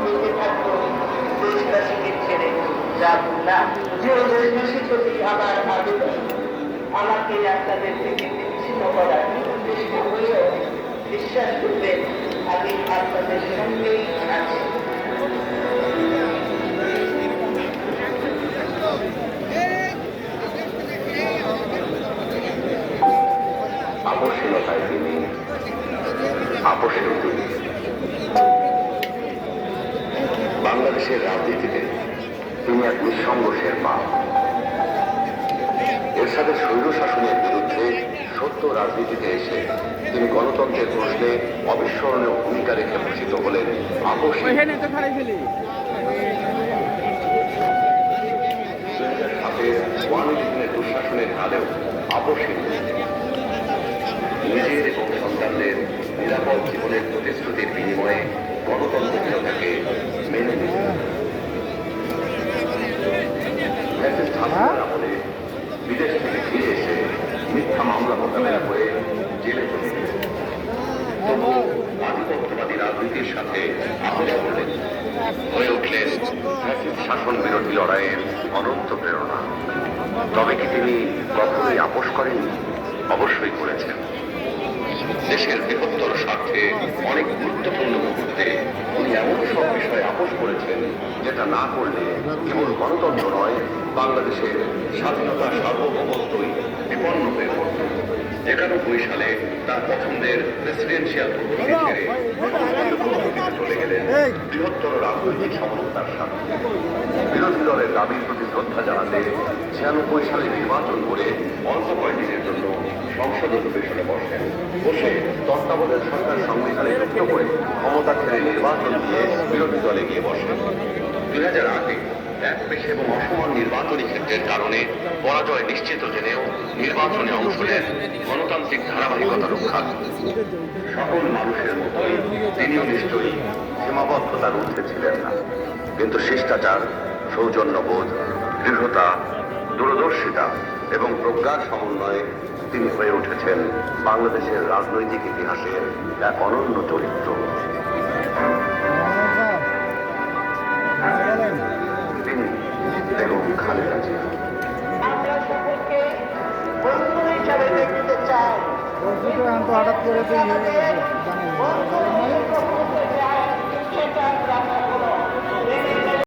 বেঁচে থাকতো দেশবাসীকে ছেড়ে যাব না। যে দেশবাসী যদি আমার আবেদন আমাকে আপনাদের থেকে বিচ্ছিন্ন করার চেষ্টা হলেও বিশ্বাস করবেন আমি আপনাদের সঙ্গেই আছি। আপসহীনতায় তিনি আপসহীন। বাংলাদেশের রাজনীতিতে তিনি এক নিঃসঙ্গ শেরপা। এরশাদের স্বৈরশাসনের বিরুদ্ধে সত্য রাজনীতিতে এসে তিনি গণতন্ত্রের প্রশ্নে অবিস্মরণীয় ভূমিকা রেখে ভূষিত হলেন আপসহীন। 2007-এর ওয়ান ইলেভেনের দুঃশাসনের কালেও আপসহীন। নিজের এবং সন্তানদের নিরাপদ জীবনের প্রতিশ্রুতির বিনিময়ে গণতন্ত্রকে মেনে নিলেন। আমলে বিদেশ থেকে ফিরে এসে মিথ্যা মামলা মোকাবেলা করে জেলে চলে গেলেন। তবু আধিপত্যবাদী রাজনীতির সাথে আপোষ করলেন, হয়ে উঠলেন শাসন বিরোধী লড়াইয়ের অনন্ত প্রেরণা। তবে কি তিনি কখনোই আপোষ করেননি? অবশ্যই করেছেন। দেশের বৃহত্তর স্বার্থে অনেক গুরুত্বপূর্ণ মুহূর্তে উনি এমন সব বিষয়ে আপোষ করেছেন যেটা না করলে কেবল গণতন্ত্র নয়, বাংলাদেশের স্বাধীনতা সার্বভৌমত্বই বিপন্ন হয়ে পড়ত। 91 সালে তার পছন্দের প্রেসিডেন্সিয়াল পদ্ধতি ছেড়ে চলে গেলেন বৃহত্তর রাজনৈতিক সমঝোতার সাথে। বিরোধী দলের দাবির প্রতি শ্রদ্ধা জানাতে 96 সালে নির্বাচন করে অল্প কয়েকদিনের জন্য সংসদ অধিবেশনে বসেন। বসে তত্ত্বাবধায়ক সরকার সংবিধানে যুক্ত করে ক্ষমতা ছেড়ে নির্বাচন দিয়ে বিরোধী দলে গিয়ে বসেন। 2008-এ এক পেশে এবং অসমান নির্বাচনী ক্ষেত্রের কারণে পরাজয় নিশ্চিত জেনেও নির্বাচনে অংশ নেন গণতান্ত্রিক ধারাবাহিকতা রক্ষা। সকল মানুষের মতোই তিনিও নিশ্চয়ই সীমাবদ্ধতার ঊর্ধ্বে ছিলেন না, কিন্তু শিষ্টাচার, সৌজন্যবোধ, দৃঢ়তা, দূরদর্শিতা এবং প্রজ্ঞার সমন্বয়ে তিনি হয়ে উঠেছেন বাংলাদেশের রাজনৈতিক ইতিহাসের এক অনন্য চরিত্র। তিনি বেগম খালেদা জিয়া। আমরা সকলকে বন্ধু হিসাবে দেখতে চাই।